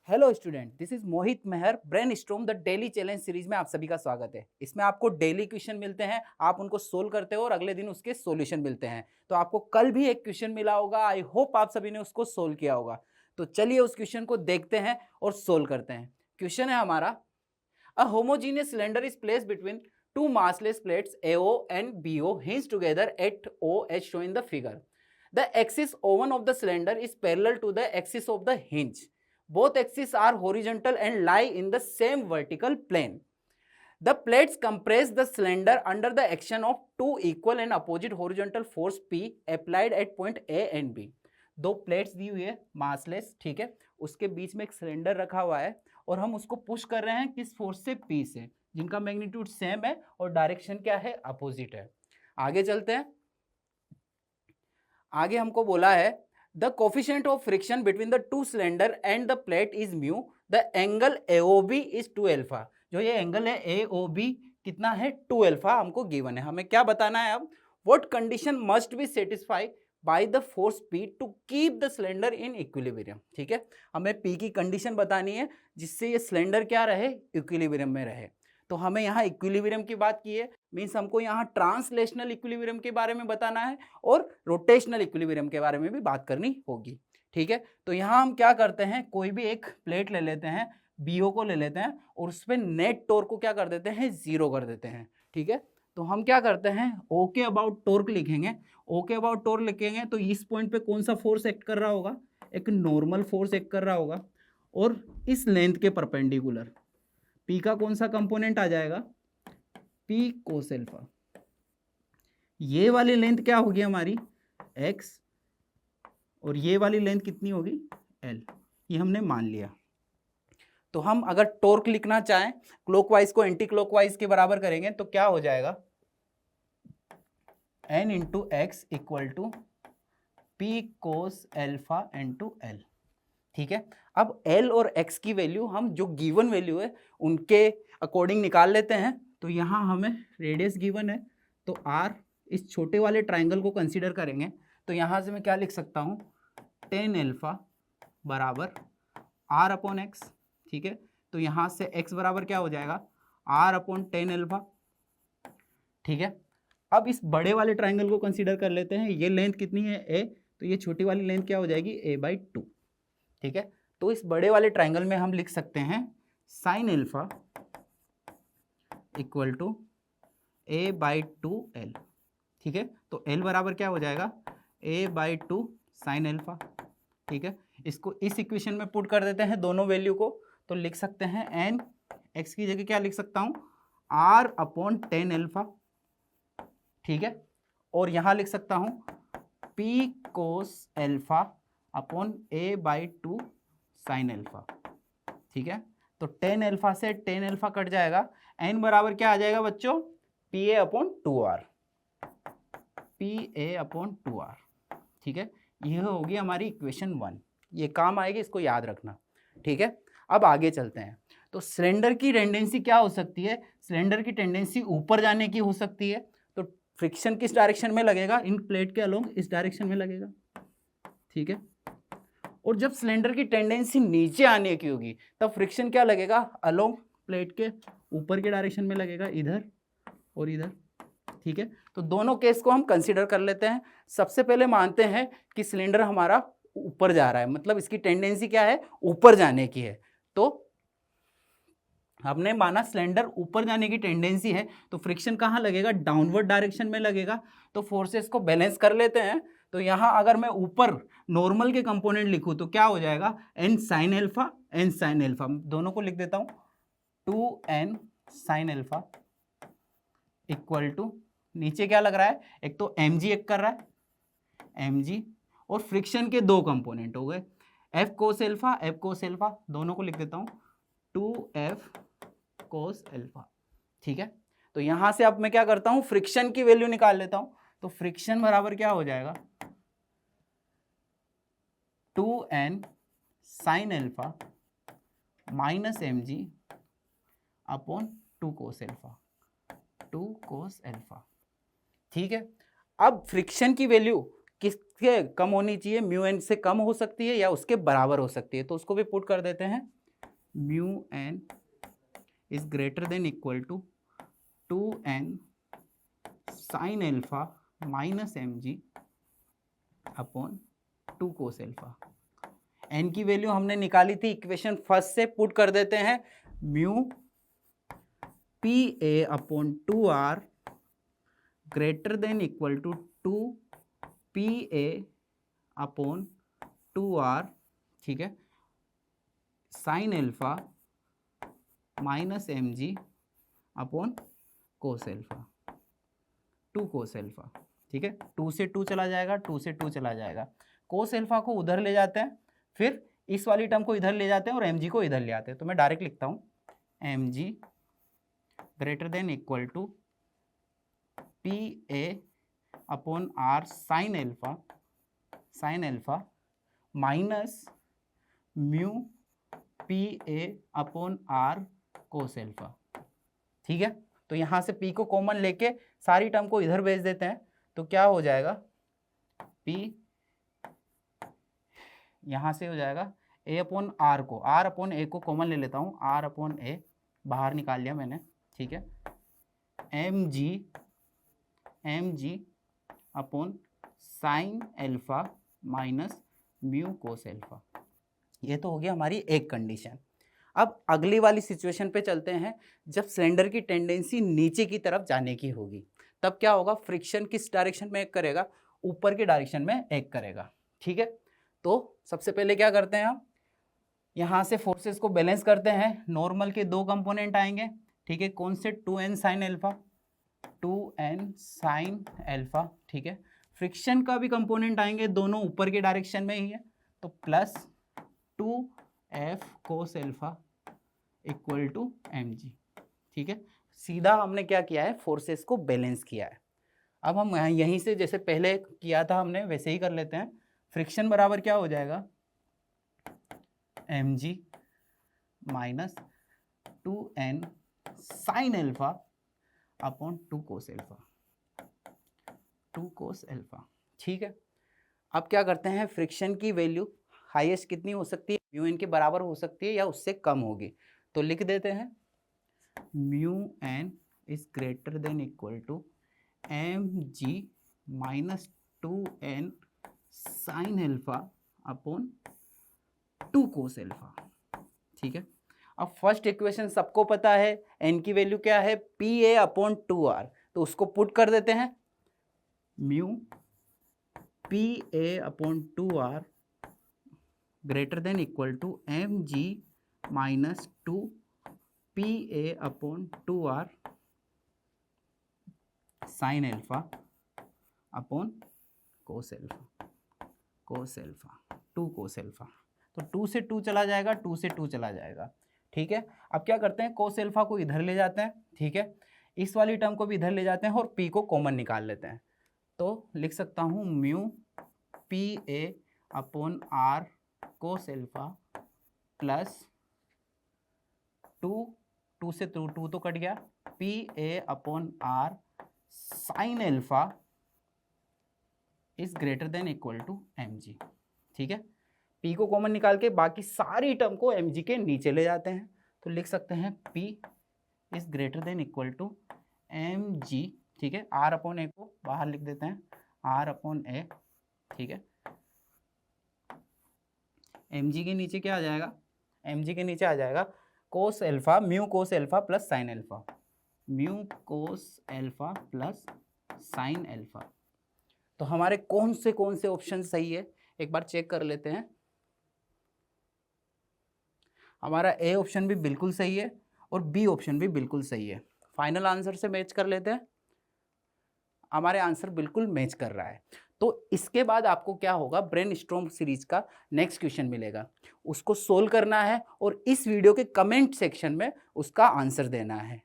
Hello student, this is Mohit Meher. Brain storm the daily challenge series में आप सभी का स्वागत है। इसमें आपको डेली क्वेश्चन मिलते हैं, आप उनको सोल्व करते हो और अगले दिन उसके सॉल्यूशन मिलते हैं। तो आपको कल भी एक क्वेश्चन मिला होगा, आई होप आप सभी ने उसको सोल्व किया होगा। तो चलिए उस क्वेश्चन को देखते हैं और सोल्व करते हैं। क्वेश्चन है हमारा, a homogeneous cylinder is placed between two massless plates AO and BO hinged together at O as shown in the figure. The axis O1 of the cylinder is parallel to the axis of the hinge. Both axes are horizontal and lie in the same vertical plane. The plates compress the cylinder under the action of two equal and opposite horizontal force P applied at point A and B. दो plates दी हुई है massless, ठीक है, उसके बीच में एक cylinder रखा हुआ है और हम उसको पुश कर रहे हैं किस फोर्स से? P से, जिनका मैग्नीट्यूड सेम है और डायरेक्शन क्या है? अपोजिट है। आगे चलते हैं। आगे हमको बोला है the coefficient of friction between the two cylinder and the plate is mu, the angle AOB is 2 alpha. जो ये एंगल है AOB कितना है? 2 अल्फा हमको गिवन है। हमें क्या बताना है अब? What condition must be satisfy by the force P to keep the cylinder in equilibrium. ठीक है, हमें P की कंडीशन बतानी है जिससे ये सिलेंडर क्या रहे? इक्विलिब्रियम में रहे। तो हमें यहाँ इक्विलिब्रियम की बात की है, मीन्स हमको यहाँ ट्रांसलेशनल इक्विलिब्रियम के बारे में बताना है और रोटेशनल इक्विलिब्रियम के बारे में भी बात करनी होगी। ठीक है, तो यहाँ हम क्या करते हैं, कोई भी एक प्लेट ले लेते हैं, BO को ले लेते हैं और उस पर नेट टॉर्क को क्या कर देते हैं? 0 कर देते हैं। ठीक है, तो हम क्या करते हैं, ओके अबाउट टॉर्क लिखेंगे। ओके अबाउट टॉर्क लिखेंगे तो इस पॉइंट पे कौन सा फोर्स एक्ट कर रहा होगा? एक नॉर्मल फोर्स एक्ट कर रहा होगा और इस लेंथ के परपेंडिकुलर P का कौन सा कंपोनेंट आ जाएगा? P cos alpha. ये वाली लेंथ क्या होगी हमारी? X, और ये वाली लेंथ कितनी होगी? L। ये हमने मान लिया। तो हम अगर टॉर्क लिखना चाहें, क्लॉकवाइज को एंटी क्लॉकवाइज के बराबर करेंगे तो क्या हो जाएगा? N into x equal to P cos alpha into L। ठीक है, अब L और X की वैल्यू हम जो गिवन वैल्यू है उनके अकॉर्डिंग निकाल लेते हैं। तो यहाँ हमें रेडियस गिवन है तो R, इस छोटे वाले ट्राइंगल को कंसीडर करेंगे तो यहाँ से मैं क्या लिख सकता हूँ? tan अल्फा बराबर R अपॉन एक्स। ठीक है, तो यहाँ से X बराबर क्या हो जाएगा? R upon tan alpha. ठीक है, अब इस बड़े वाले ट्राइंगल को कंसीडर कर लेते हैं। ये लेंथ कितनी है? A, तो ये छोटी वाली लेंथ क्या हो जाएगी? A/2। ठीक है, तो इस बड़े वाले ट्राइंगल में हम लिख सकते हैं sine alpha equal to A/2L। ठीक है, तो L बराबर क्या हो जाएगा? A/2 sine alpha. ठीक है, इसको इस इक्वेशन में पुट कर देते हैं दोनों वैल्यू को, तो लिख सकते हैं n, x की जगह क्या लिख सकता हूँ? R upon tan alpha. ठीक है, और यहाँ लिख सकता हूँ P cos alpha upon A/2 sine alpha. ठीक है, तो tan अल्फा से tan अल्फा कट जाएगा, n बराबर क्या आ जाएगा बच्चों? PA upon 2R। PA upon 2R। ठीक है, यह होगी हमारी इक्वेशन 1। ये काम आएगी, इसको याद रखना। ठीक है, अब आगे चलते हैं। तो सिलेंडर की टेंडेंसी क्या हो सकती है? सिलेंडर की टेंडेंसी ऊपर जाने की हो सकती है। तो फ्रिक्शन किस डायरेक्शन में लगेगा? इन प्लेट के अलोंग इस डायरेक्शन में लगेगा। ठीक है, और जब सिलेंडर की टेंडेंसी नीचे आने की होगी तब फ्रिक्शन क्या लगेगा? अलोंग प्लेट के ऊपर के डायरेक्शन में लगेगा, इधर और इधर। ठीक है, तो दोनों केस को हम कंसीडर कर लेते हैं। सबसे पहले मानते हैं कि सिलेंडर हमारा ऊपर जा रहा है, मतलब इसकी टेंडेंसी क्या है? ऊपर जाने की है। तो हमने माना सिलेंडर ऊपर जाने की टेंडेंसी है, तो फ्रिक्शन कहाँ लगेगा? डाउनवर्ड डायरेक्शन में लगेगा। तो फोर्सेस को बैलेंस कर लेते हैं। तो यहाँ अगर मैं ऊपर नॉर्मल के कंपोनेंट लिखूँ तो क्या हो जाएगा? n sine alpha, n sine alpha, दोनों को लिख देता हूँ 2n sine alpha equal to, नीचे क्या लग रहा है? एक तो mg एक कर रहा है mg, और फ्रिक्शन के दो कंपोनेंट हो गए f कोस एल्फा, दोनों को लिख देता हूँ 2f कोस एल्फा। ठीक है, तो यहां से अब मैं क्या करता हूं? फ्रिक्शन की वैल्यू निकाल लेता हूं। तो फ्रिक्शन बराबर क्या हो जाएगा? 2n sine alpha minus mg upon 2 cos alpha. ठीक है, अब फ्रिक्शन की वैल्यू किसके कम होनी चाहिए, म्यू एन से कम हो सकती है या उसके बराबर हो सकती है। तो उसको भी पुट कर देते हैं, mu n is greater than equal to 2n sine alpha minus mg upon 2 cos alpha. n की वैल्यू हमने निकाली थी इक्वेशन फर्स्ट से, पुट कर देते हैं mu P A upon 2r greater than equal to 2 P A upon 2r, ठीक है, sine alpha minus mg upon cos alpha, 2 cos alpha, ठीक है। 2 से 2 चला जाएगा, 2 से 2 चला जाएगा, कोस एल्फा को उधर ले जाते हैं, फिर इस वाली टर्म को इधर ले जाते हैं और mg को इधर ले आते हैं। तो मैं डायरेक्ट लिखता हूँ mg greater than equal to P A upon R sine alpha minus mu P A upon R cos alpha, ठीक है। तो यहाँ से p को कॉमन लेके सारी टर्म को इधर भेज देते हैं, तो क्या हो जाएगा, p यहाँ से हो जाएगा a अपॉन आर को, r अपॉन a को कॉमन ले लेता हूँ, r अपॉन a बाहर निकाल लिया मैंने, ठीक है, mg upon sine alpha minus mu कोस एल्फा। ये तो हो गया हमारी एक कंडीशन। अब अगली वाली सिचुएशन पे चलते हैं, जब सिलेंडर की टेंडेंसी नीचे की तरफ जाने की होगी, तब क्या होगा, फ्रिक्शन किस डायरेक्शन में एक्ट करेगा, ऊपर के डायरेक्शन में एक्ट करेगा, ठीक है। तो सबसे पहले क्या करते हैं हम, यहाँ से फोर्सेस को बैलेंस करते हैं, नॉर्मल के 2 कंपोनेंट आएंगे, ठीक है, कौन से, 2n sine alpha, 2n sine alpha, ठीक है। फ्रिक्शन का भी कंपोनेंट आएंगे, दोनों ऊपर के डायरेक्शन में ही है, तो plus 2f cos alpha equal to mg, ठीक है। सीधा हमने क्या किया है, फोर्सेस को बैलेंस किया है। अब हम यहीं से जैसे पहले किया था हमने वैसे ही कर लेते हैं। फ्रिक्शन बराबर क्या हो जाएगा, mg minus 2n sine alpha upon 2 cos alpha, 2 cos alpha, ठीक है। अब क्या करते हैं, फ्रिक्शन की वैल्यू हाईएस्ट कितनी हो सकती है, म्यू एन के बराबर हो सकती है या उससे कम होगी। तो लिख देते हैं mu n is greater than equal to mg minus 2n sine alpha upon 2 cos alpha, ठीक है। अब फर्स्ट इक्वेशन सबको पता है, n की वैल्यू क्या है, पी ए अपॉन 2r, तो उसको पुट कर देते हैं, mu P A upon 2r greater than equal to mg minus 2 P A upon 2r sine alpha upon cos alpha, 2 cos alpha. तो 2 से 2 चला जाएगा, 2 से 2 चला जाएगा, ठीक है। अब क्या करते हैं, कोस एल्फा को इधर ले जाते हैं, ठीक है, इस वाली टर्म को भी इधर ले जाते हैं और p को कॉमन निकाल लेते हैं। तो लिख सकता हूँ mu P A upon R cos alpha plus 2 से 2 तो कट गया, P A upon R sine alpha is greater than equal to mg, ठीक है। p को कॉमन निकाल के बाकी सारी टर्म को mg के नीचे ले जाते हैं, तो लिख सकते हैं p is greater than equal to mg, ठीक है। r अपॉन ए को बाहर लिख देते हैं, r अपॉन ए, ठीक है। mg के नीचे क्या आ जाएगा, mg के नीचे आ जाएगा कोस एल्फा, म्यू कोस alpha plus sine alpha, mu कोस एल्फा प्लस साइन एल्फा। तो हमारे कौन से ऑप्शन सही है, एक बार चेक कर लेते हैं। हमारा ए ऑप्शन भी बिल्कुल सही है और बी ऑप्शन भी बिल्कुल सही है। फाइनल आंसर से मैच कर लेते हैं, हमारे आंसर बिल्कुल मैच कर रहा है। तो इसके बाद आपको क्या होगा, ब्रेनस्टॉर्म सीरीज का नेक्स्ट क्वेश्चन मिलेगा, उसको सोल्व करना है और इस वीडियो के कमेंट सेक्शन में उसका आंसर देना है।